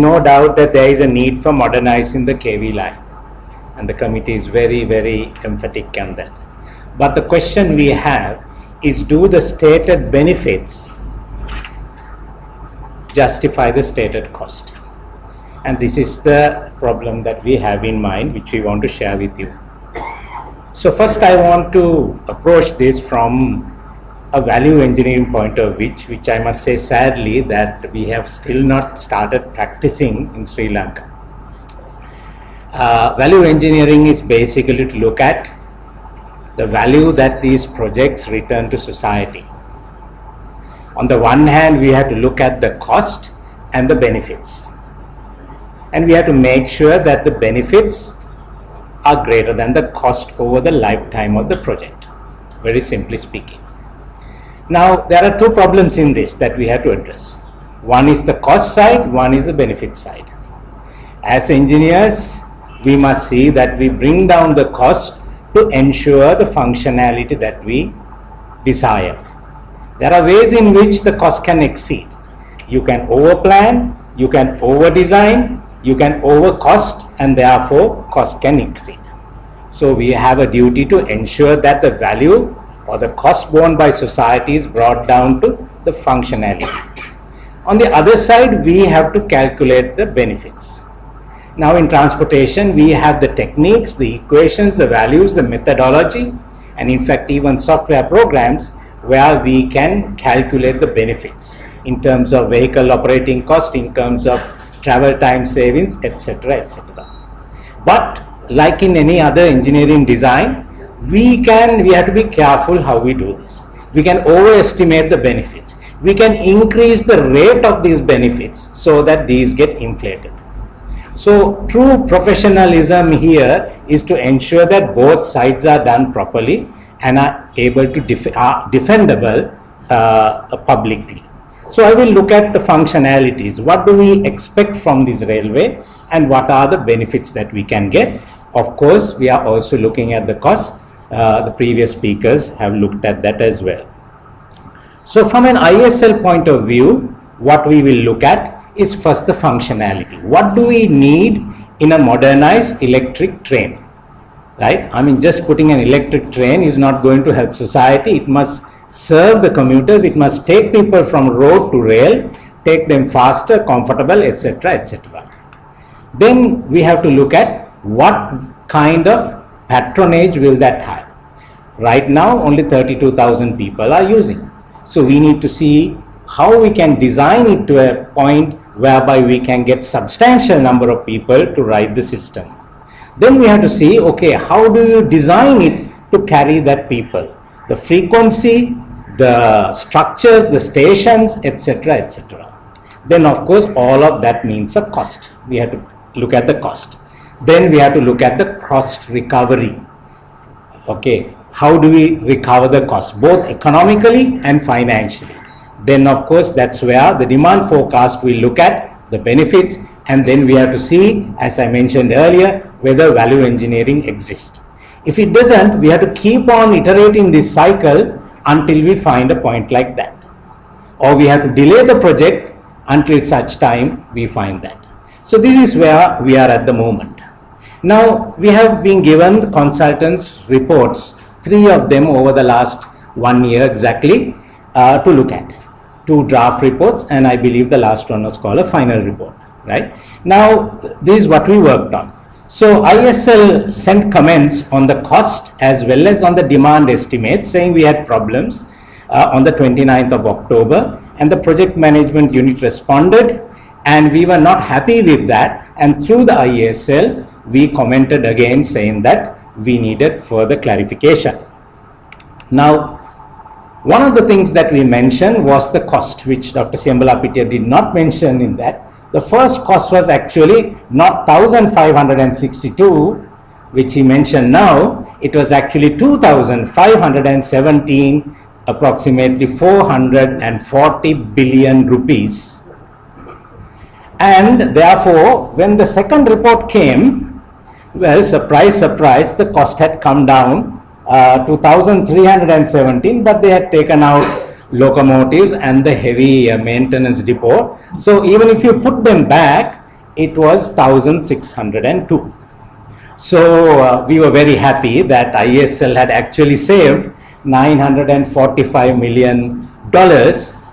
no doubt that there is a need for modernizing the KV line. And the committee is very, very emphatic on that. But the question we have is, do the stated benefits justify the stated cost? And this is the problem that we have in mind, which we want to share with you. So first I want to approach this from a value engineering point of view, which I must say sadly that we have still not started practicing in Sri Lanka. Value engineering is basically to look at the value that these projects return to society. On the one hand, we have to look at the cost and the benefits. And we have to make sure that the benefits are greater than the cost over the lifetime of the project, very simply speaking. Now, there are two problems in this that we have to address. One is the cost side, one is the benefit side. As engineers, we must see that we bring down the cost to ensure the functionality that we desire. There are ways in which the cost can exceed. You can overplan, you can overdesign, you can overcost, and therefore cost can exceed. So we have a duty to ensure that the value or the cost borne by society is brought down to the functionality. On the other side, we have to calculate the benefits. Now in transportation, we have the techniques, the equations, the values, the methodology, and in fact even software programs where we can calculate the benefits in terms of vehicle operating cost, in terms of travel time savings, etc., etc. But like in any other engineering design, we have to be careful how we do this. We can overestimate the benefits. We can increase the rate of these benefits so that these get inflated. So true professionalism here is to ensure that both sides are done properly and are able to defendable publicly. So I will look at the functionalities. What do we expect from this railway and what are the benefits that we can get? Of course, we are also looking at the cost. The previous speakers have looked at that as well. So from an ISL point of view, what we will look at is first the functionality. What do we need in a modernized electric train? Right? I mean, just putting an electric train is not going to help society. It must serve the commuters. It must take people from road to rail, take them faster, comfortable, etc., etc. Then we have to look at what kind of patronage will that have. Right now, only 32,000 people are using. So we need to see how we can design it to a point whereby we can get substantial number of people to ride the system. Then we have to see, okay, how do you design it to carry that people? The frequency, the structures, the stations, etc., etc. Then of course all of that means a cost. We have to look at the cost. Then we have to look at the cost recovery. Okay, how do we recover the cost, both economically and financially? Then of course that's where the demand forecast will look at the benefits, and then we have to see, as I mentioned earlier, whether value engineering exists. If it doesn't, we have to keep on iterating this cycle until we find a point like that, or we have to delay the project until such time we find that. So this is where we are at the moment. Now we have been given the consultants' reports, 3 of them over the last 1 year exactly, to look at. 2 draft reports, and I believe the last one was called a final report. Right? Now this is what we worked on. So ISL sent comments on the cost as well as on the demand estimates, saying we had problems on the 29th of October, and the project management unit responded, and we were not happy with that, and through the ISL we commented again saying that we needed further clarification. Now one of the things that we mentioned was the cost, which Dr. Siambalapitiya did not mention in that. The first cost was actually not 1,562, which he mentioned now. It was actually 2,517, approximately 440 billion rupees. And therefore, when the second report came, well, surprise, surprise, the cost had come down to 1,317, but they had taken out locomotives and the heavy maintenance depot. So even if you put them back, it was 1,602. So we were very happy that IESL had actually saved $945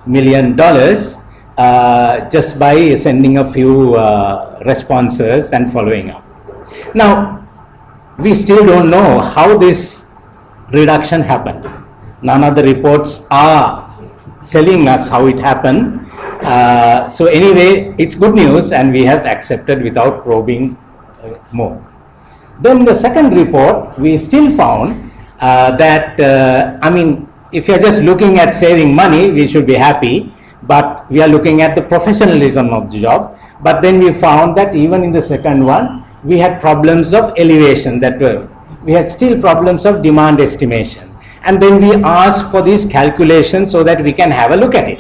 million just by sending a few responses and following up. Now, we still don't know how this reduction happened. None of the reports are telling us how it happened. So anyway, it's good news and we have accepted without probing more. Then the second report, we still found that, if you're just looking at saving money, we should be happy, but we are looking at the professionalism of the job. But then we found that even in the second one, we had problems of elevation we had still problems of demand estimation. And then we asked for these calculations so that we can have a look at it.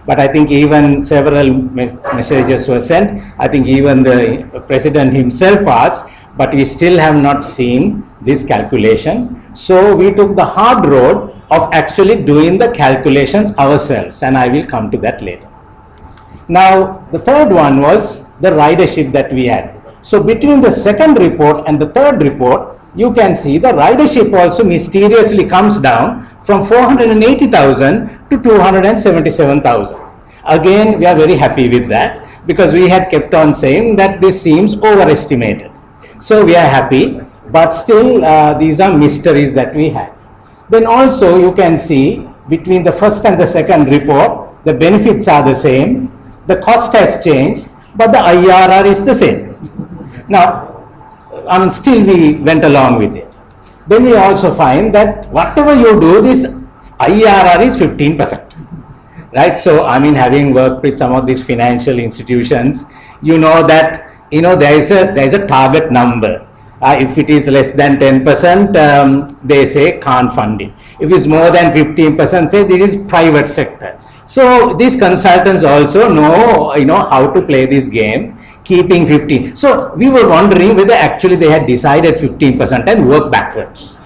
But I think even several messages were sent. I think even the president himself asked, but we still have not seen this calculation. So we took the hard road of actually doing the calculations ourselves, and I will come to that later. Now, the third one was the ridership that we had. So between the second report and the third report, you can see the ridership also mysteriously comes down from 480,000 to 277,000. Again, we are very happy with that because we had kept on saying that this seems overestimated. So we are happy, but still these are mysteries that we had. Then also you can see between the first and the second report, the benefits are the same, the cost has changed, but the IRR is the same. Now, still we went along with it. Then we also find that whatever you do, this IRR is 15%. Right? So, having worked with some of these financial institutions, you know that there is a target number. If it is less than 10%, they say can't fund it. If it's more than 15%, say this is private sector. So these consultants also know, how to play this game, keeping 15. So we were wondering whether actually they had decided 15% and work backwards.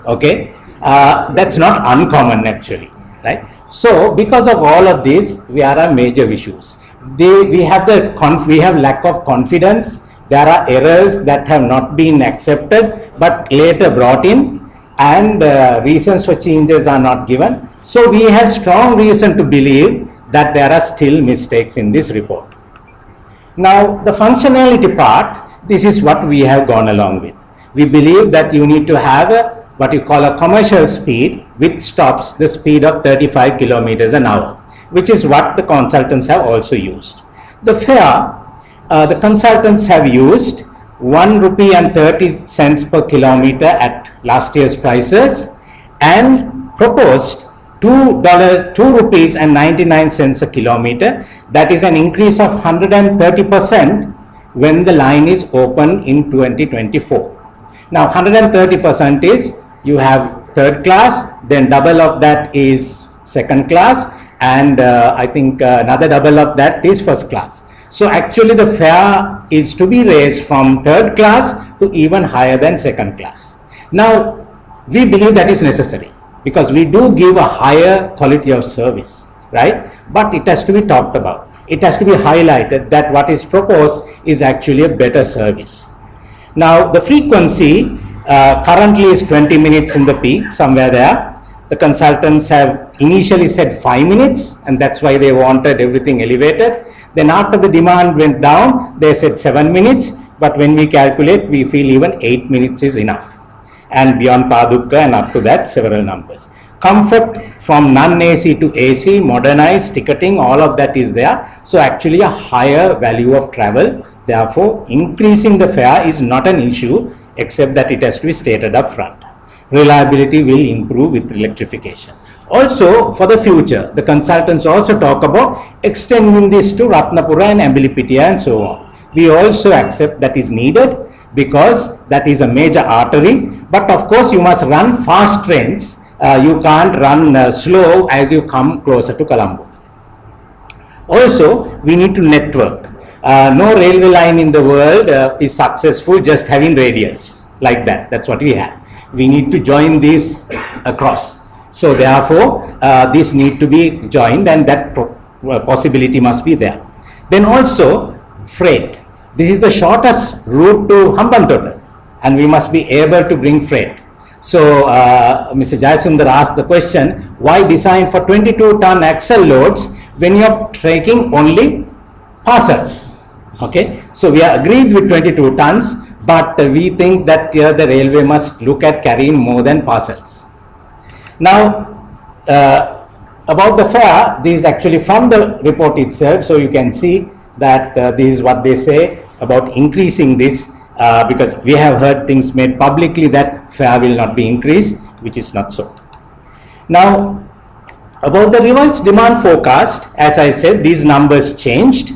Okay, that's not uncommon actually, right? So because of all of this, we are major issues. We have lack of confidence. There are errors that have not been accepted but later brought in, and reasons for changes are not given. So we have strong reason to believe that there are still mistakes in this report. Now the functionality part, this is what we have gone along with. We believe that you need to have what you call a commercial speed which stops the speed of 35 kilometers an hour, which is what the consultants have also used. The fare, the consultants have used ₹1.30 per kilometer at last year's prices and proposed ₹2.99 a kilometer. That is an increase of 130% when the line is open in 2024. Now 130% is you have third class, then double of that is second class, and I think another double of that is first class. So actually the fare is to be raised from third class to even higher than second class. Now we believe that is necessary because we do give a higher quality of service, right? But it has to be talked about. It has to be highlighted that what is proposed is actually a better service. Now the frequency currently is 20 minutes in the peak, somewhere there. The consultants have initially said 5 minutes, and that's why they wanted everything elevated. Then after the demand went down, they said 7 minutes, but when we calculate, we feel even 8 minutes is enough. And beyond Padukka and up to that, several numbers. Comfort from non-AC to AC, modernized ticketing, all of that is there. So actually a higher value of travel. Therefore, increasing the fare is not an issue, except that it has to be stated up front. Reliability will improve with electrification. Also, for the future, the consultants also talk about extending this to Ratnapura and Ambilipitiya and so on. We also accept that is needed because that is a major artery. But of course, you must run fast trains. You can't run slow as you come closer to Colombo. Also, we need to network. No railway line in the world is successful just having radials like that. That's what we have. We need to join these across. So therefore, this need to be joined, and that possibility must be there. Then also freight. This is the shortest route to Hambantota, and we must be able to bring freight. So Mr. Jayasundar asked the question, why design for 22-ton axle loads when you are taking only parcels? Okay, so we are agreed with 22 tons, but we think that here the railway must look at carrying more than parcels. Now, about the fare, this is actually from the report itself, so you can see that this is what they say about increasing this, because we have heard things made publicly that fare will not be increased, which is not so. Now, about the revised demand forecast, as I said, these numbers changed,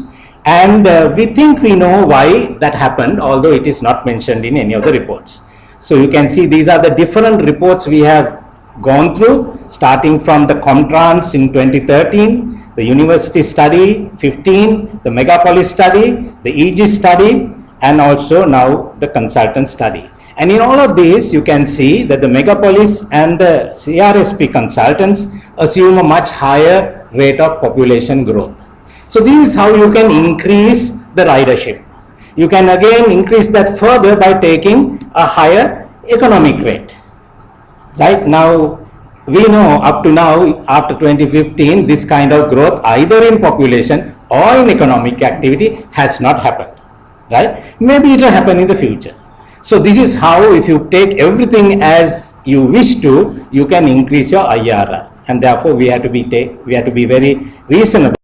and we think we know why that happened, although it is not mentioned in any of the reports. So you can see these are the different reports we have gone through, starting from the Comtrans in 2013, the University Study 15, the Megapolis Study, the Aegis Study, and also now the Consultant Study. And in all of these, you can see that the Megapolis and the CRSP consultants assume a much higher rate of population growth. So this is how you can increase the ridership. You can again increase that further by taking a higher economic rate. Right now, we know up to now, after 2015, this kind of growth either in population or in economic activity has not happened. Right? Maybe it will happen in the future. So this is how, if you take everything as you wish to, you can increase your IRR, and therefore we have to be very reasonable.